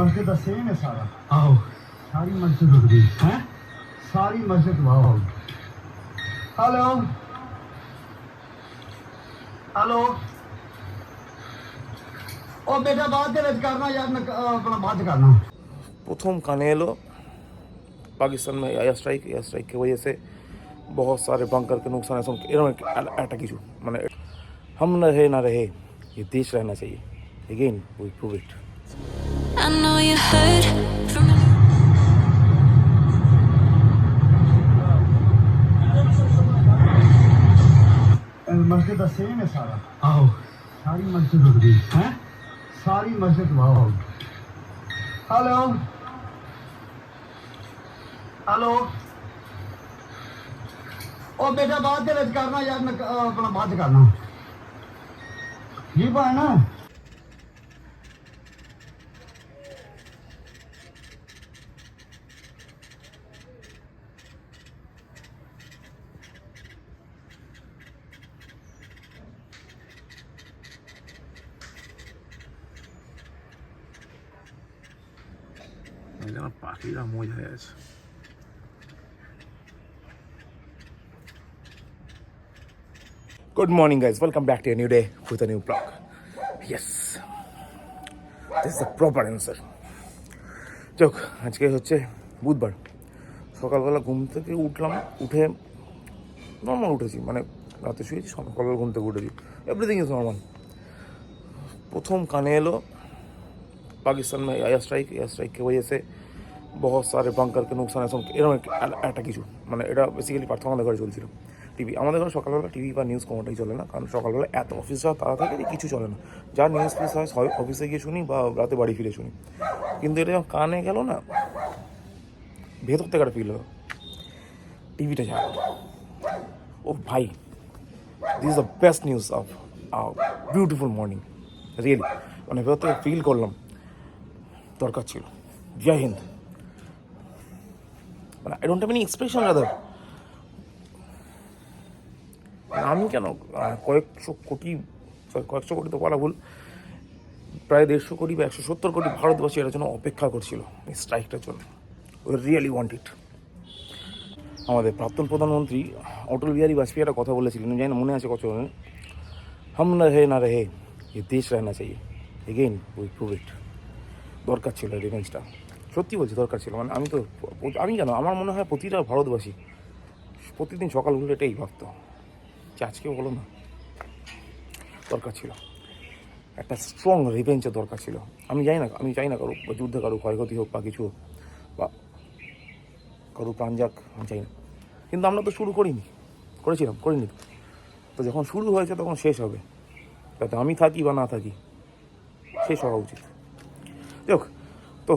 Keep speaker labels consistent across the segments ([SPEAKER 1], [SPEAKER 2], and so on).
[SPEAKER 1] मस्जिद का सेम है सारा। आओ सारी मस्जिद उठ गई है, सारी मस्जिद वाह। हेलो हेलो ओ बेटा बाद दे विच करना यार, मैं अपना बाद च करना।
[SPEAKER 2] प्रथम काने एलो पाकिस्तान में एयर स्ट्राइक की वजह से बहुत सारे बंकर के नुकसान एटा किचू मैंने हम रहे ना रहे, ये देश रहना चाहिए। Again we prove it.
[SPEAKER 3] I know you heard from
[SPEAKER 1] मस्जिद का सेम है सारा। आओ सारी मस्जिद उठ गई है, सारी मस्जिद वाह। हेलो हेलो ओ बेटा बाद दे विच करना यार, मैं अपना बाद च करना। ये है ना
[SPEAKER 2] পাখিরা মজা হয়ে আছে। Good morning guys, welcome back to a new day with a new vlog. Yes, this is the proper answer. চোখ আজকে হচ্ছে বুধবার, সকালবেলা ঘুম থেকে উঠলাম, উঠে নর্মাল উঠেছি, মানে রাতে শুয়েছি, সকালবেলা ঘুম থেকে উঠেছি, এভরিথিং ইজ নর্মাল। প্রথম কানে এলো पाकिस्तान में एयर स्ट्राइक की वजह से बहुत सारे बंकर के नुकसान এরকম একটা কিছু, মানে এটা বেসিক্যালি পার্থ আমাদের ঘরে চলছিল। টিভি আমাদের ঘরে সকালবেলা টিভি বা নিউজ কোনোটাই চলে না, কারণ সকালবেলা এত অফিস যাওয়া তারা থাকে যে কিছু চলে না। যা নিউজ ফিউজ হয় অফিসে গিয়ে শুনি বা রাতে বাড়ি ফিরে শুনি, কিন্তু এটা যখন কানে গেল না, ভেতর থেকে একটা ফিল হলো, টিভিটা যা, ও ভাই, this is the best news of beautiful morning, really. মানে ভেতর থেকে ফিল করলাম দরকার ছিল। জয় হিন্দ। মানে I don't have any expression rather. আমি কেন কয়েকশো কোটি তো বলা ভুল, প্রায় 150 কোটি বা 170 কোটি ভারতবাসী এটার জন্য অপেক্ষা করছিল, এই স্ট্রাইকটার জন্য। উই রিয়েলি ওয়ান্ট ইট। আমাদের প্রাক্তন প্রধানমন্ত্রী অটল বিহারী বাজপেয়ী একটা কথা বলেছিলেন, জানি না মনে আছে কত, হাম রহে না রহে, ये देश रहना चाहिए। এগেইন উই প্রুভ ইট। দরকার ছিল রিভেঞ্জটা, সত্যি বলছি দরকার ছিল। মানে আমি কেন, আমার মনে হয় প্রতিটা ভারতবাসী প্রতিদিন সকাল উঠে এটাই ভাবতো যে আজকেও হলো না, দরকার ছিল একটা স্ট্রং রিভেঞ্জের দরকার ছিল। আমি চাই না কারো যুদ্ধে কারো ক্ষয়ক্ষতি হোক বা কিছু হোক বা কারো প্রাণ যাক, আমি চাই না। কিন্তু আমরা তো শুরু করিনি তো যখন শুরু হয়েছে তখন শেষ হবে, তাতে আমি থাকি বা না থাকি, শেষ হওয়া উচিত। দেখ তো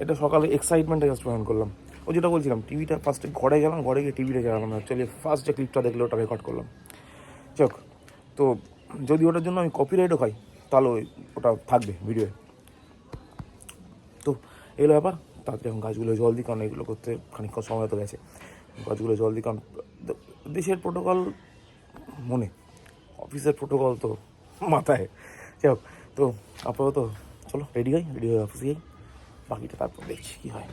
[SPEAKER 2] এটা সকালে এক্সাইটমেন্টে জাস্ট জয়েন করলাম। ও যেটা বলছিলাম, টিভিটা ফার্স্টে ঘরে গেলাম, ঘরে গিয়ে টিভিটা চালালাম, অ্যাকচুয়ালি ফার্স্ট যে ক্লিপটা দেখলে ওটা রেকর্ড করলাম। যাক, তো যদি ওটার জন্য আমি কপিরাইটও খাই তাহলে ওটা থাকবে ভিডিওয়ে। তো এগুলো ব্যাপার, তাড়াতাড়ি এখন গাছগুলো জল দিই, কারণ এগুলো করতে খানিকক্ষণ সময় তো গেছে। গাছগুলো জল দিই, কারণ দেশের প্রোটোকল মনে, অফিসের প্রোটোকল তো মাথায়। যাই হোক, তো আপাতত চলো রেডি হয়ে অফিসে যাই, বাকিটা তারপর দেখছি কী হয়।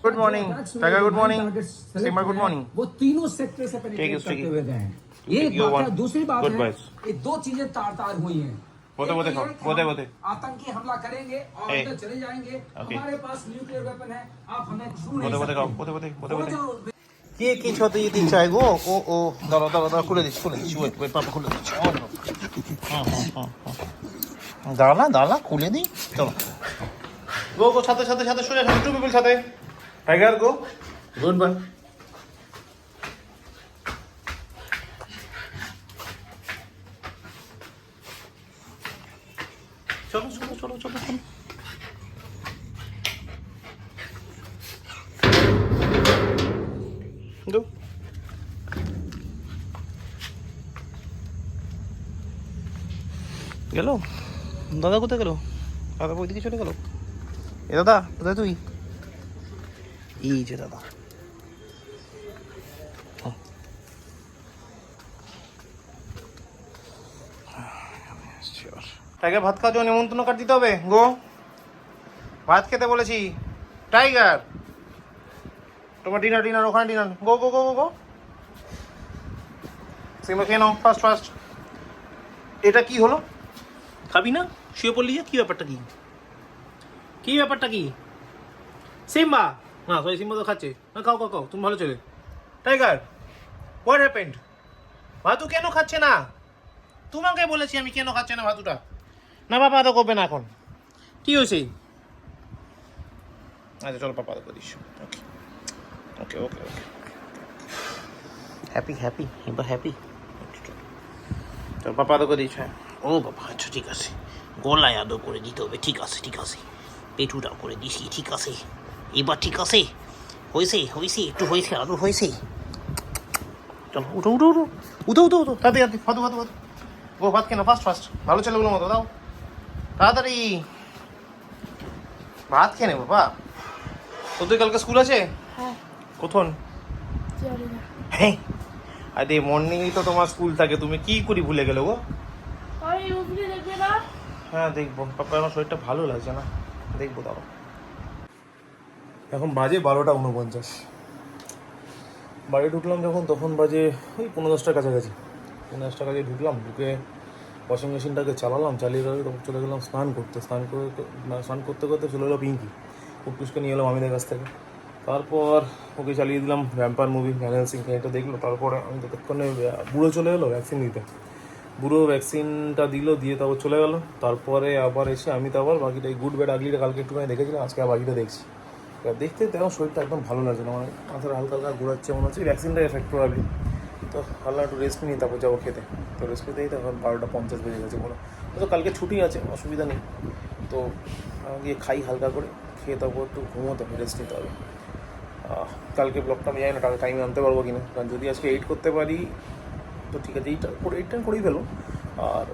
[SPEAKER 2] Good morning tiger, good morning Simar, good morning.
[SPEAKER 4] वो तीनों सेक्टर से पेनिट्रेट करते हुए गए हैं। ये एक बात है। दूसरी बात है, ये दो चीजें तार हुई हैं।
[SPEAKER 2] बोते
[SPEAKER 4] आतंकी हमला करेंगे और अंदर चले जाएंगे। हमारे पास न्यूक्लियर वेपन है, आप हमें छू नहीं सकते।
[SPEAKER 2] কি ছতে যেতে চাই গো? ও দাঁড়া খুলে দিচ্ছি ওয়েট পাপা খুলে দিচ্ছি। দাঁড়া খুলে দিই, চলো গো সাথে শুনে টু পিপল সাথে টাইগার গো গুড বাই। চলো Go. গেল দাদা, কোথায় গেল দাদা? ওইদিকে চলে গেল। এ দাদা কোথায় তুই? এই যে দাদা, টাইগার ভাত খাওয়ার জন্য নিমন্ত্রণ কার্ড দিতে হবে গো। ভাত খেতে বলেছি টাইগার। তোমার ডিনার ওখানে ডিনার। গো সিম্বা খেয়ে নাও ফার্স্ট। এটা কি হলো? খাবি না? শুয়ে পড়লি যে? কি ব্যাপারটা কি সিম্বা? না সরি, সিম্বা তো খাচ্ছে। খাও তুমি ভালো চলে। Tiger what happened? ভাতু কেন খাচ্ছে না? তোমাকে বলেছি আমি কেন খাচ্ছে না ভাতুটা। না বাবা তো করবে না এখন। কি হয়েছে? আচ্ছা চলো পাপা তো দিস। ওকে হ্যাপি এবার হ্যাপি। চল পাপা তো দিস। হ্যাঁ ও বাবা আচ্ছা ঠিক আছে, গলায় আদৌ করে দিতে হবে। ঠিক আছে পেটুটাও করে দিছি। ঠিক আছে এবার ঠিক আছে। হয়েছে একটু হয়েছে, আদৌ হয়েছে। চলো উঠো তাড়াতাড়ি ফাতু ও ভাত কেন ফার্স্ট ভালো ছেলেগুলোর মতো দাও তাড়াতাড়ি ভাত খেয়ে নে বাবা। তোর কালকে স্কুল আছে? কখন? হ্যাঁ আরে মর্নিংই তো তোমার স্কুল থাকে, তুমি কি করে ভুলে গেলে গো? হ্যাঁ দেখবো, পাপা আমার শরীরটা ভালো লাগছে না, দেখবো দাও। এখন বাজে 12:49। বাড়ি ঢুকলাম যখন তখন বাজে ওই 10:15টার কাছাকাছি। 10:15টার কাছে ঢুকলাম, ঢুকে ওয়াশিং মেশিনটাকে চালিয়ে তখন চলে গেলাম স্নান করতে চলে এলো পিঙ্কি। কুটকুসকে নিয়ে এলাম আমিদের কাছ থেকে। তারপর ওকে চালিয়ে দিলাম ভ্যাম্পায়ার মুভি, ভ্যান সিং এটা দেখলো। তারপরে আমি ততক্ষণে বুড়ো চলে এলো ভ্যাকসিন দিতে। বুড়ো ভ্যাকসিনটা দিয়ে তারপর চলে গেল। তারপরে আবার এসে আমি তো আবার বাকিটা এই গুড ব্যাড আগলিটা কালকে একটুখানি দেখেছিলাম, আজকে আর বাকিটা দেখছি। এবার দেখতে তেমন শরীরটা একদম ভালো লাগছে না, মানে মাথাটা হালকা ঘোরাচ্ছে মনে হচ্ছে ভ্যাকসিনটা এফেক্ট প্রবাবলি। তো হালকা একটু রেস্ট নিই, তারপর যাবো খেতে। তো রেস্ট নিতেই তখন 12:50 বেজে গেছে বলো। তো কালকে ছুটি আছে, অসুবিধা নেই। তো গিয়ে খাই হালকা করে, খেয়ে তারপর একটু ঘুমোতে হবে, রেস্ট নিতে হবে। কালকে ব্লগটা আমি জানি না টাইমে আনতে পারবো কিনা, কারণ যদি আজকে 8 করতে পারি তো ঠিক আছে, 8 করেই ফেলো। আর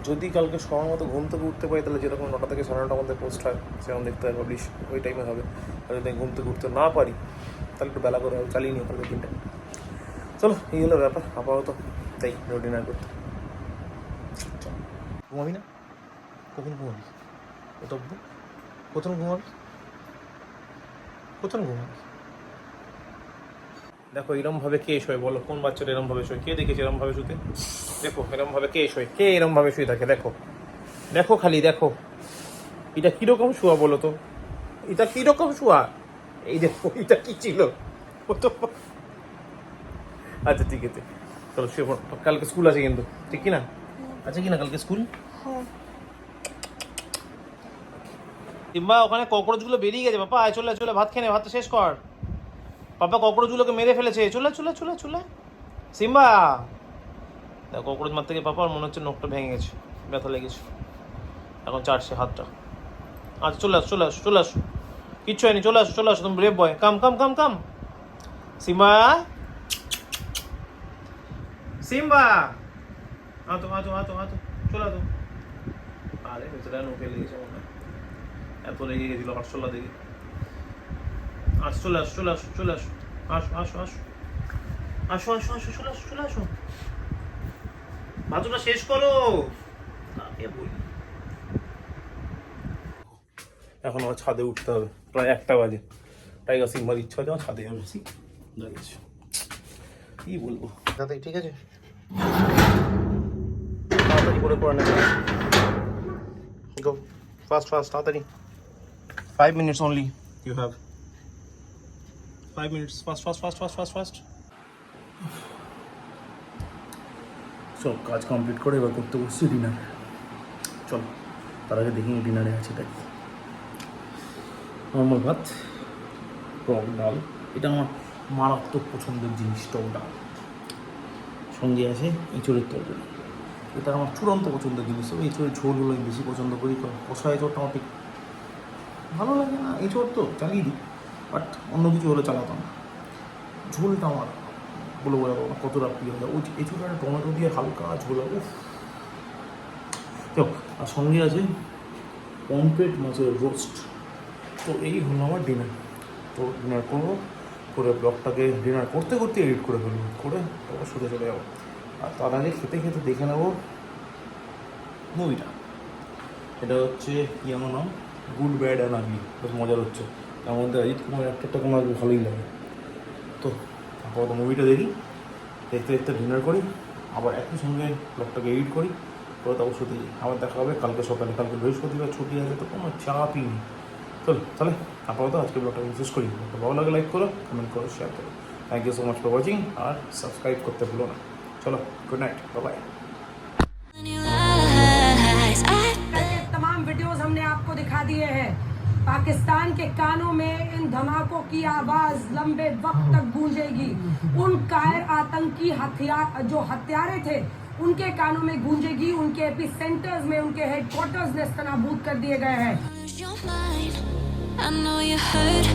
[SPEAKER 2] যদি কালকে সময় মতো ঘুম থেকে উঠতে পারি তাহলে যেরকম 9টা থেকে 9:30টার মধ্যে পোস্ট হয় সেরকম দেখতে হয়, পাবলিশ ওই টাইমে হবে। আর যদি ঘুম থেকে উঠতে না পারি তাহলে একটু বেলা করে চালিয়ে নিই কালকে দিনটা। চলো এই হলো ব্যাপার আপাতত, তাই ডিনার করতে। ঘুমাবি না? কখন ঘুমাবি? কোথাও ঘুমাবি? দেখো এরমভাবে কে শোয় বলো? কোন বাচ্চাটা এরমভাবে শোয়? কে দেখেছে এরমভাবে শুতে? দেখো এরমভাবে কে শোয়, কে এরমভাবে শুয়ে থাকে? দেখো খালি দেখো, এটা কিরকম শোয়া বলো তো? এটা কিরকম শোয়া? এই দেখো এটা কি ছিল? আচ্ছা ঠিক আছে চলো শুয়ে পড়ো, কালকে স্কুল আছে কিন্তু, ঠিক কি না? আছে কি না কালকে স্কুল? কিংবা ওখানে ককরোচগুলো বেরিয়ে গেছে বাবা, আয় চলে ভাত খেয়ে নে, ভাতটা শেষ কর। পাপা ককরোচগুলোকে মেরে ফেলেছে, চলে সিম্বা। দেখ ককরোচ মারতে গিয়ে পাপার মনে হচ্ছে নখটা ভেঙে গেছে, ব্যথা লেগেছে, এখন চাটছে হাতটা। আচ্ছা চলে আসো কিচ্ছু হয়নি, চলে আসো তুমি ব্রেভ বয়। কাম সিম্বা আতো চলে আসো। আরে বেচারা নখে লেগেছে মনে হয়, এত লেগে গেছিল হর্ষলা দেখে। আচ্ছা চলে আসো চলে আসো ভাতটা শেষ করো। এখন আমার ছাদে উঠতে হবে, প্রায় 1টা বাজে। টাইগার সিম্বার ইচ্ছা হচ্ছে আমার ছাদে যাবে, দাঁড়িয়েছে কি বলবো দাদা। ঠিক আছে তাড়াতাড়ি করে নেবে, গো ফাস্ট তাড়াতাড়ি। 5 minutes only you have, 5 minutes. Fast. সব কাজ কমপ্লিট করে এবার করতে বসছি ডিনার। চলো তার আগে দেখি ডিনারে আছে তাই নর্মাল ভাত, টক ডাল, এটা আমার মারাত্মক পছন্দের জিনিস, টক ডাল। সঙ্গে আছে এঁচড়ের তরকারি, এটা আমার চূড়ান্ত পছন্দের জিনিস। তবে এঁচড়ের ঝোলগুলো আমি বেশি পছন্দ করি, কারণ কষা এঁচড়টা আমার ঠিক ভালো লাগে না। এঁচড় তো চালিয়ে দিই, বাট অন্য কিছু হলে চালাতাম না। ঝোলটা আমার বলে বোঝাবো না কতটা প্রিয় হয়। ওই এঁচড়টা টমেটো দিয়ে হালকা ঝোল, উফ। চল, আর সঙ্গে আছে পমফ্রেট মাছের রোস্ট। তো এই হলো আমার ডিনার। তো ডিনার করবো, করে ব্লগটাকে ডিনার করতে করতে এডিট করে ফেলবো, করে তারপর শুতে চলে যাবো। আর তার আগে খেতে খেতে দেখে নেবো মুভিটা। এটা হচ্ছে কি আমার নাম, গুড ব্যাড অ্যান্ড আগলি। বেশ মজার হচ্ছে, তার মধ্যে অজিত কুমার অ্যাক্টরটা আমার ভালোই লাগে। তো আপাতত মুভিটা দেখি, দেখতে দেখতে ডিনার করি, আবার একই সঙ্গে ব্লগটাকে এডিট করি, করে তারপর শুতে যাই। আবার দেখা হবে কালকে সকালে। কালকে বৃহস্পতিবার ছুটি আছে, তো কোনো চাপই নেই। চলো তাহলে আপাতত আজকে ব্লগটা শেষ করি। ভালো লাগে লাইক করো, কমেন্ট করো, শেয়ার করো। Thank you so much for watching, আর সাবস্ক্রাইব করতে ভুলো না। চলো, গুড নাইট, বাই।
[SPEAKER 5] तमाम वीडियोस हमने आपको दिखा दिए हैं। पाकिस्तान के कानों में इन धमाकों की आवाज लंबे वक्त तक गूंजेगी। उन कायर आतंकी जो हत्यारे थे, उनके कानों में गूंजेगी। उनके एपिसेंटर्स में, उनके हेडक्वार्टर्स नेस्तनाबूद कर दिए गए हैं।
[SPEAKER 3] Lose your mind. I know you hurt